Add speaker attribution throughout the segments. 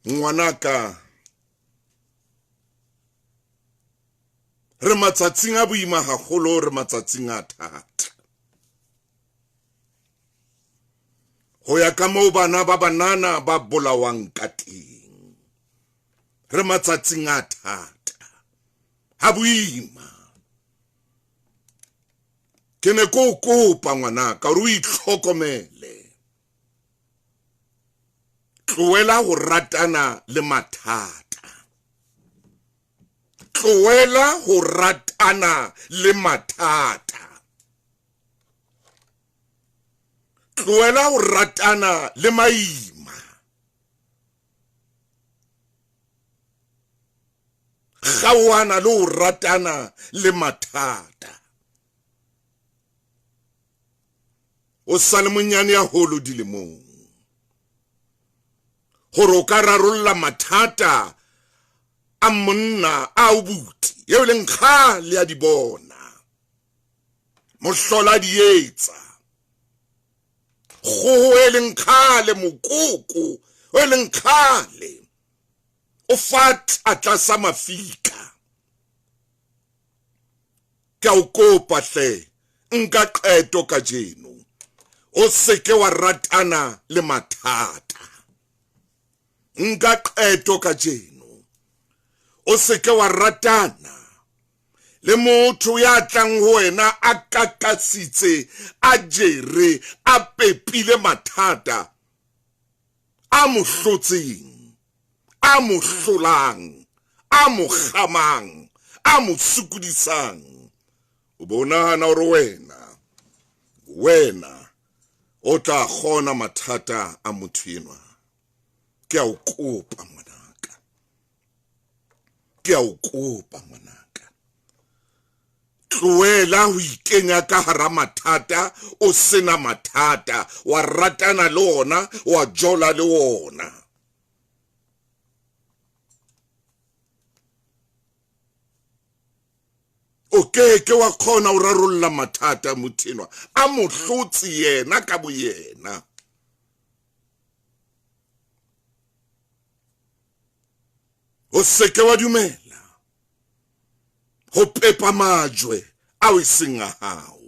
Speaker 1: ngwanaka re matsatsing a boima haholo re matsatsing a thata ho ya ka moo bana ba banana ba bolawang ka teng re matsatsing a thata ha boima ke ne ko kopa ngwanaka re o itlhokomele tloela ho ratana le mathata tloela ho ratana le mathata tloela ho ratana le maima kgaohana le ho ratana le mathata o sa le monyane ya holo dilemong hore o ka rarolla mathata a monna a ubuti yeo leng kgale ya di bona mohlola di etsa kgoho e leng kgale mokoko o leng kgale o fat a tlasa mafika ka o kopa hle nka qeto ka jeno o seke wa ratana le mathata nka qeto ka jeno o seke wa ratana le motho ya tlang ho wena a kakasitse a jere a pepile mathata a mo hlotseng a mo hlolang a mo kgamang a mo sukudisang o bonana hore wena o tla kgona mathata a motho enwa ke a o kopa ngwanaka ke a o kopa ngwanaka tloela ho ikenya ka hara mathata o sena mathata wa ratana le ona wa jola le ona o ke wa khona o rarolla mathata mothenwa a mohlotsi yena ka boyena o seke wa dumela ho pepa majwe a o seng a hao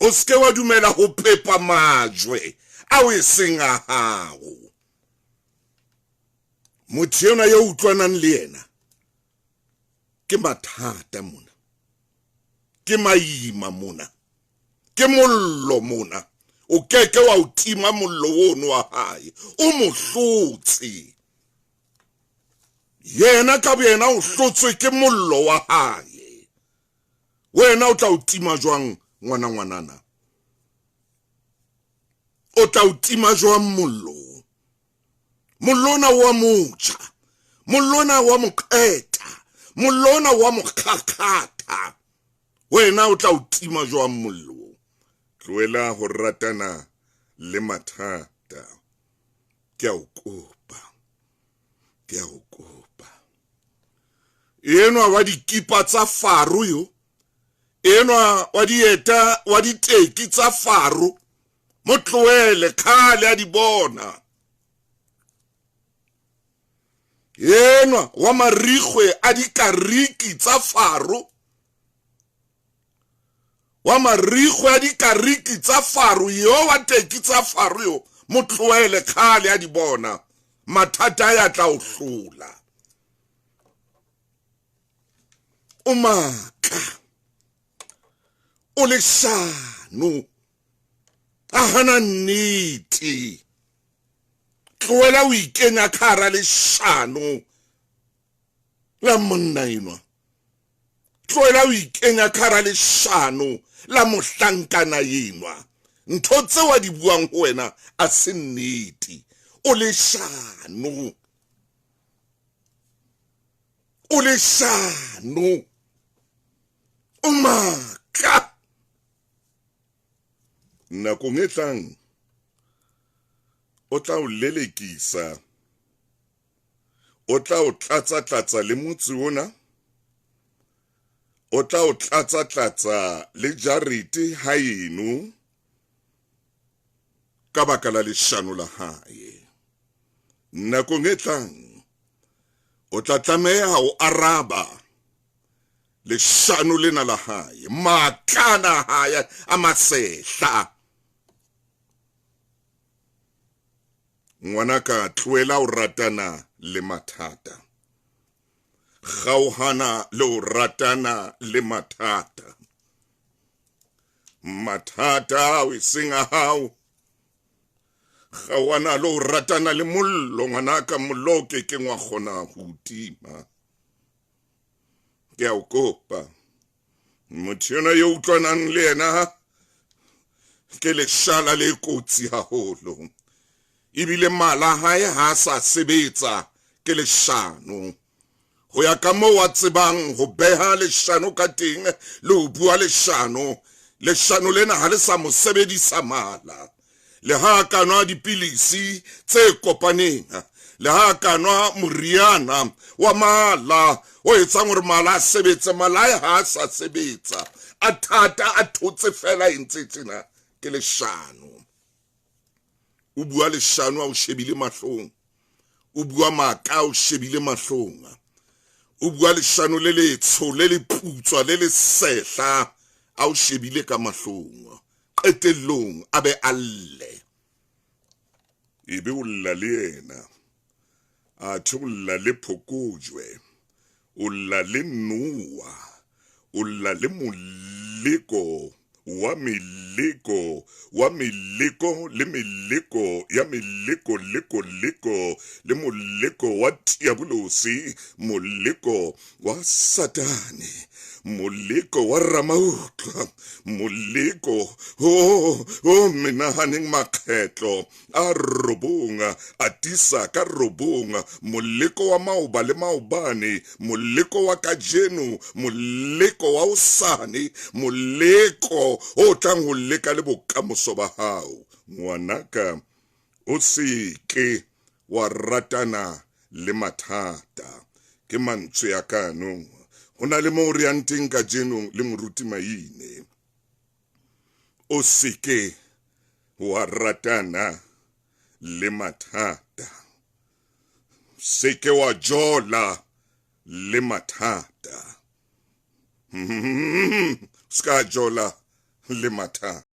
Speaker 1: o seke wa dumela ho pepa majwe a o seng a hao motho yena ya utlwanang le yena ke mathata mona ke maima mona ke mollo mona o keke wa utima mollo wono wa hae o mohlotsi yena ka boyena o hlotswe ke mollo wa hae wena o tla utima jwang ngwanana o tla utima jwang mollo mollona wa moja mollona wa moqeta mollona wa mokhakhata wena o tla utima jwang mollo tloela ho ratana le mathata ke a o kopa enwa wa dikipa tsa faru yo enwa wa dieta wa diteki tsa faru motloele khale a di bona enwa wa marikgwe a dikariki tsa faru wa marikgwe a dikariki tsa faru yo wa teki tsa faru yo motloele khale a di bona mathata ya tla o hlola o maka o le shano a hana nnete tloela o ikenya khara le shano la monna enwa tloela o ikenya khara le shano la mohlankana enwa ntho tse wa di buang ho wena a se nnete o le shano o maka nakong e tlang o tla o lelekisa o tla o tlatsa le motse ona o tla o tlatsa le jarete haeno ka baka la leshano la hae. Nakong e tlang o tla tlameha ho araba leshano lena la hae, matlana hae a masehla. Ngwanaka, tlohela ho ratana le mathata. Kgaohana le ho ratana le mathata. Mathata o eseng a hao. Kgaohana le ho ratana le mollo, ngwanaka, mollo o kekeng wa kgona ho tima. Ke a o kopa, motho enwa yo utlwanang le yena ke leshala le kotsi haholo. Ebile mala hae ha sa sebetsa ke leshano. Ho ya ka moo wa tsebang ho beha leshano ka teng le ho bua leshano, leshano lena ha le sa mo sebedisa mala. Le ha ka nwa dipilisi tse kopaneng, le ha ka nwa moriana wa mala o etsang hore mala a sebetse, mala ha sa sebetsa, a thata a thotse fela e ntse tjena ke leshano. O bua leshano a o shebile mahlong, o bua maka o shebile mahlong, o bua leshano le letsho le le putswa le le sehla a o shebile ka mahlong. Qetellong a be a lle, ebe o lla le yena, a the o lla le phokojwe, o lla le noa, o lla le moleko wa meleko, wa meleko le meleko ya meleko leko leko, le moleko wa diabolosi, moleko wa satane, moleko wa ramautla, moleko o menahaneng makgetlo a robonga, a tisa ka robonga, moleko wa maoba le maobane, moleko wa kajeno, moleko wa osane, moleko o tlang ho leka le bokamoso ba hao. Ngwanaka, o se ke wa ratana le mathata. Ke mantswe ya kano. Ho na le moo re yang teng kajeno le moruti Maine. O se ke wa ratana le mathata. Se ke wa jola le mathata. Ska jola le mathata.